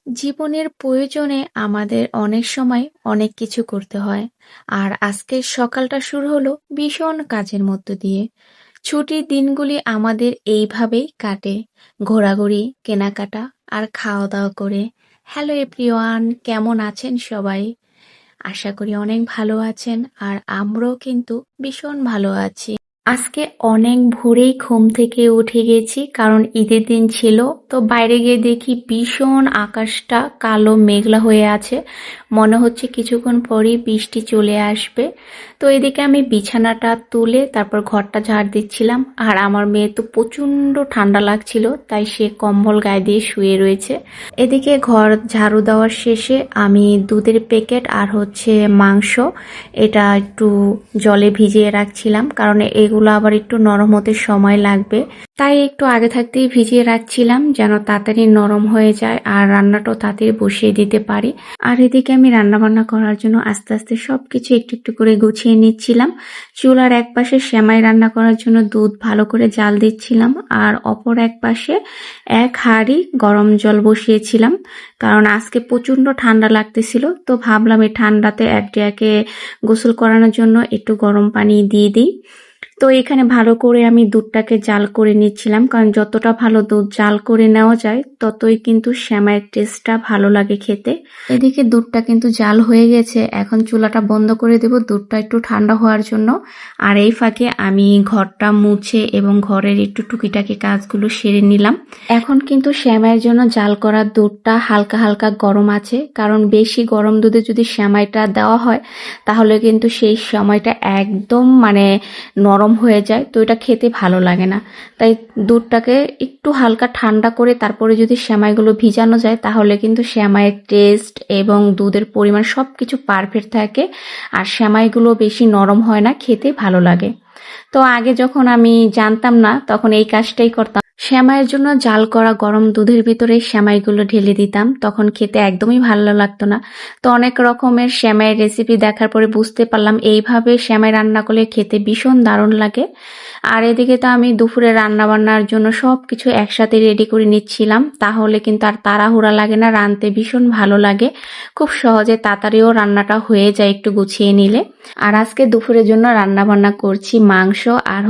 জীবনের প্রয়োজনে আমাদের অনেক সময় অনেক কিছু করতে হয়। আর আজকের সকালটা শুরু হলো ভীষণ কাজের মধ্য দিয়ে। ছুটির দিনগুলি আমাদের এইভাবেই কাটে, ঘোরাঘুরি, কেনাকাটা আর খাওয়া দাওয়া করে। হ্যালো এভরিওয়ান, কেমন আছেন সবাই? আশা করি অনেক ভালো আছেন, আর আমরাও কিন্তু ভীষণ ভালো আছি। আজকে অনেক ভোরেই ঘুম থেকে উঠে গেছি, কারণ ঈদের দিন ছিল। তো বাইরে গিয়ে দেখি ভীষণ আকাশটা কালো মেঘলা হয়ে আছে, মনে হচ্ছে কিছুক্ষণ পরেই বৃষ্টি চলে আসবে। তো এদিকে আমি বিছানাটা তুলে তারপর ঘরটা ঝাড় দিচ্ছিলাম, আর আমার মেয়ে তো প্রচন্ড ঠান্ডা লাগছিল, তাই সে কম্বল গায়ে দিয়ে শুয়ে রয়েছে। এদিকে ঘর ঝাড়ু দেওয়ার শেষে আমি দুধের প্যাকেট আর মাংস, এটা একটু জলে ভিজিয়ে রাখছিলাম, কারণ এগুলো আবার একটু নরম হতে সময় লাগবে। তাই একটু আগে থাকতেই ভিজিয়ে রাখছিলাম, যেন তাড়াতাড়ি নরম হয়ে যায় আর রান্নাটাও তাড়াতাড়ি বসিয়ে দিতে পারি। আর এদিকে আমি রান্না বান্না করার জন্য আস্তে আস্তে সবকিছু একটু একটু করে গুছিয়ে নিচ্ছিলাম। চুলার এক পাশে সেমাই রান্না করার জন্য দুধ ভালো করে জাল দিচ্ছিলাম, আর অপর এক পাশে এক হাঁড়ি গরম জল বসিয়েছিলাম, কারণ আজকে প্রচন্ড ঠান্ডা লাগতেছিল। তো ভাবলাম এই ঠান্ডাতে একদিকে গোসল করানোর জন্য একটু গরম পানি দিয়ে দিই। তো এখানে ভালো করে আমি দুধটাকে জাল করে নিচ্ছিলাম, কারণ যতটা ভালো দুধ জাল করে নেওয়া যায় ততই কিন্তু সেমাইয়ের টেস্টটা ভালো লাগে খেতে। এদিকে দুধটা কিন্তু জাল হয়ে গেছে, এখন চুলাটা বন্ধ করে দেব দুধটা একটু ঠান্ডা হওয়ার জন্য। আর এই ফাঁকে আমি ঘরটা মুছে এবং ঘরের একটু টুকিটাকি কাজগুলো সেরে নিলাম। এখন কিন্তু সেমাইয়ের জন্য জাল করা দুধটা হালকা হালকা গরম আছে, কারণ বেশি গরম দুধে যদি সেমাইটা দেওয়া হয় তাহলে কিন্তু সেই সময়টা একদম নরম হয়ে যায়, তো এটা খেতে ভালো লাগে না। তাই দুধটাকে একটু হালকা ঠান্ডা করে তারপরে যদি সেমাইগুলো ভিজানো যায় তাহলে কিন্তু সেমাইয়ের টেস্ট এবং দুধের পরিমাণ সবকিছু পারফেক্ট থাকে, আর সেমাইগুলো বেশি নরম হয় না, খেতে ভালো লাগে। তো আগে যখন আমি জানতাম না তখন এই কাজটাই করতাম, সেমাইয়ের জন্য জাল করা গরম দুধের ভিতরে সেমাইগুলো ঢেলে দিতাম, তখন খেতে একদমই ভালো লাগতো না। তো অনেক রকমের সেমাইয়ের রেসিপি দেখার পরে বুঝতে পারলাম এইভাবে সেমাই রান্না করলে খেতে ভীষণ দারুণ লাগে। আর এদিকে তো আমি দুপুরে রান্না বান্নার জন্য সবকিছু একসাথে রেডি করে নিচ্ছিলাম, তাহলে কিন্তু আর তাড়াহুড়া লাগে না, রাঁধতে ভীষণ ভালো লাগে, খুব সহজে তাড়াতাড়িও রান্নাটা হয়ে যায় একটু গুছিয়ে নিলে। আর আজকে দুপুরের জন্য রান্না বান্না করছি মাংস আর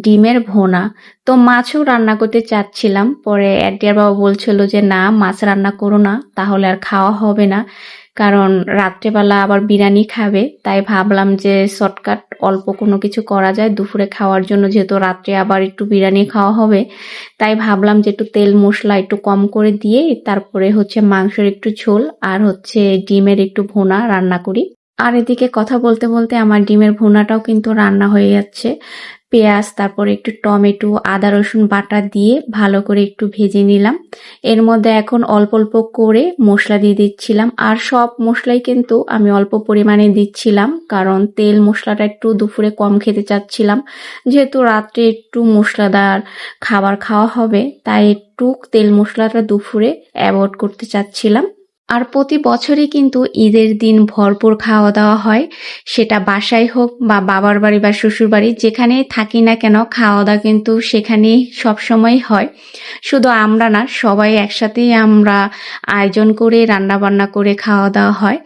ডিমের ভোনা। তো মাছও রান্না করতে চাচ্ছিলাম, পরে একদিয়ার বাবা বলছিল যে না, মাছ রান্না করো না, তাহলে আর খাওয়া হবে না, কারণ রাত্রেবেলা আবার বিরিয়ানি খাবে। তাই ভাবলাম যে শর্টকাট অল্প কোনো কিছু করা যায় দুপুরে খাওয়ার জন্য, যেহেতু রাত্রে আবার একটু বিরিয়ানি খাওয়া হবে। তাই ভাবলাম যে একটু তেল মশলা একটু কম করে দিয়ে তারপরে মাংসের একটু ঝোল আর ডিমের একটু ভুনা রান্না করি। আর এদিকে কথা বলতে বলতে আমার ডিমের ভুনাটাও কিন্তু রান্না হয়ে যাচ্ছে। পেঁয়াজ, তারপর একটু টমেটো, আদা রসুন বাটা দিয়ে ভালো করে একটু ভেজে নিলাম। এর মধ্যে এখন অল্প অল্প করে মশলা দিয়ে দিচ্ছিলাম, আর সব মশলাই কিন্তু আমি অল্প পরিমাণে দিচ্ছিলাম, কারণ তেল মশলাটা একটু দুপুরে কম খেতে চাচ্ছিলাম। যেহেতু রাত্রে একটু মশলাদার খাবার খাওয়া হবে, তাই একটু তেল মশলাটা দুপুরে অ্যাভয়েড করতে চাচ্ছিলাম। আর প্রতি বছরই কিন্তু ঈদের দিন ভরপুর খাওয়া দাওয়া হয়, সেটা বাসায় হোক বা বাবার বাড়ি বা শ্বশুর বাড়ি, যেখানেই থাকি না কেন খাওয়া দাওয়া কিন্তু সেখানেই সবসময় হয়। শুধু আমরা না, সবাই একসাথেই আমরা আয়োজন করে রান্না বান্না করে খাওয়া দাওয়া হয়।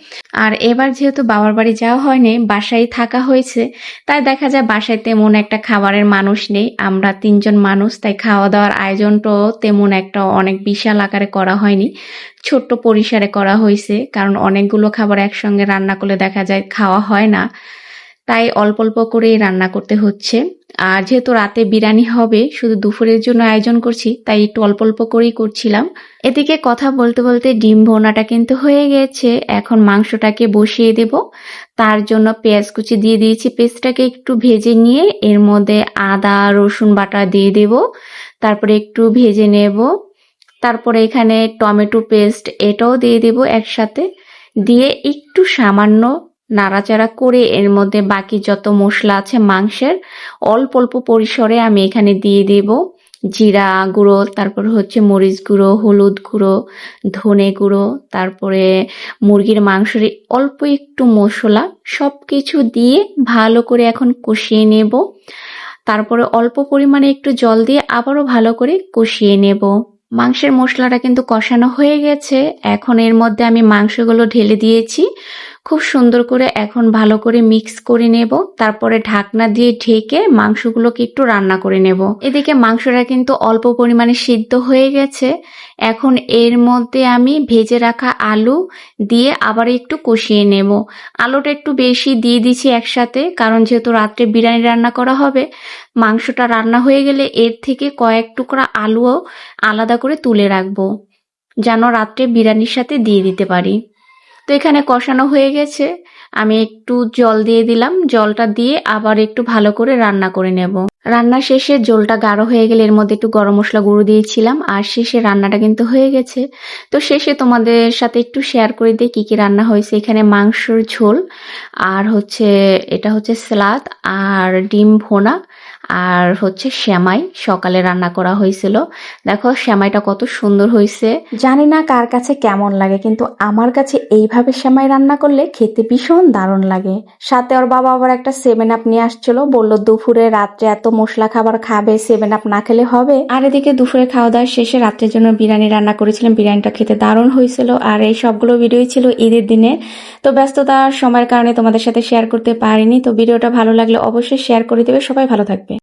আর এবার যেহেতু বাবার বাড়ি যাওয়া হয়নি, বাসায় থাকা হয়েছে, তাই দেখা যায় বাসায় তেমন একটা খাবারের মানুষ নেই, আমরা তিনজন মানুষ, তাই খাওয়া দাওয়ার আয়োজনটাও তেমন একটা অনেক বিশাল আকারে করা হয়নি, ছোট্ট পরিসরে করা হয়েছে, কারণ অনেকগুলো খাবার একসঙ্গে রান্না করলে দেখা যায় খাওয়া হয় না, তাই অল্প অল্প করেই রান্না করতে হচ্ছে। আর যেহেতু রাতে বিরিয়ানি হবে, শুধু দুপুরের জন্য আয়োজন করছি, তাই একটু অল্প অল্প করেই করছিলাম। এদিকে কথা বলতে বলতে ডিম ভোনাটা কিন্তু হয়ে গেছে, এখন মাংসটাকে বসিয়ে দেব। তার জন্য পেঁয়াজ কুচি দিয়ে দিয়েছি, পেঁয়াজটাকে একটু ভেজে নিয়ে এর মধ্যে আদা রসুন বাটা দিয়ে দেব, তারপরে একটু ভেজে নেব। তারপরে এখানে টমেটো পেস্ট এটাও দিয়ে দেব একসাথে, দিয়ে একটু সামান্য নাড়াচাড়া করে এর মধ্যে বাকি যত মশলা আছে মাংসের অল্প অল্প পরিসরে আমি এখানে দিয়ে দেব। জিরা গুঁড়ো, তারপর মরিচ গুঁড়ো, হলুদ গুঁড়ো, ধনে গুঁড়ো, তারপরে মুরগির মাংসের অল্প একটু মশলা, সবকিছু দিয়ে ভালো করে এখন কষিয়ে নেব। তারপরে অল্প পরিমাণে একটু জল দিয়ে আবারও ভালো করে কষিয়ে নেব। মাংসের মশলাটা কিন্তু কষানো হয়ে গেছে। এখন এর মধ্যে আমি মাংসগুলো ঢেলে দিয়েছি। খুব সুন্দর করে এখন ভালো করে মিক্স করে নেব। তারপরে ঢাকনা দিয়ে ঢেকে মাংসগুলোকে একটু রান্না করে নেব। এদিকে মাংসটা কিন্তু অল্প পরিমাণে সিদ্ধ হয়ে গেছে। এখন এর মধ্যে আমি ভেজে রাখা আলু দিয়ে আবার একটু কষিয়ে নেব। আলুটা একটু বেশি দিয়ে দিচ্ছি একসাথে, কারণ যেহেতু রাত্রে বিরিয়ানি রান্না করা হবে, মাংসটা রান্না হয়ে গেলে এর থেকে কয়েক টুকরা আলুও আলাদা করে তুলে রাখবো, যেন রাত্রে বিরিয়ানির সাথে দিয়ে দিতে পারি। তো এখানে কষানো হয়ে গেছে, আমি একটু জল দিয়ে দিলাম। জলটা দিয়ে আবার একটু ভালো করে রান্না করে নেব। রান্না শেষে ঝোলটা গাঢ় হয়ে গেলে এর মধ্যে একটু গরম মশলা গুঁড়ো দিয়েছিলাম, আর শেষে রান্নাটা কিন্তু হয়ে গেছে। তো শেষে তোমাদের সাথে একটু শেয়ার করে দিই কি কি রান্না হয়েছে। এখানে মাংসের ঝোল, আর এটা হচ্ছে সালাদ, আর ডিম ভোনা, আর সেমাই সকালে রান্না করা হয়েছিল। দেখো সেমাইটা কত সুন্দর হয়েছে। জানি না কার কাছে কেমন লাগে, কিন্তু আমার কাছে এইভাবে সেমাই রান্না করলে খেতে ভীষণ দারুণ লাগে। সাথে ওর বাবা আবার একটা 7 আপ নিয়ে আসছিল, বললো দুপুরে রাত্রে এত মশলা খাবার খাবে, 7 আপ না খেলে হবে। আর এদিকে দুপুরে খাওয়া দাওয়া শেষে রাত্রের জন্য বিরিয়ানি রান্না করেছিলাম। বিরিয়ানিটা খেতে দারুণ হয়েছিল। আর এই সবগুলো ভিডিওই ছিল ঈদের দিনে, তো ব্যস্ততার সময়ের কারণে তোমাদের সাথে শেয়ার করতে পারিনি। তো ভিডিওটা ভালো লাগলে অবশ্যই শেয়ার করে দেবে। সবাই ভালো থাকবে।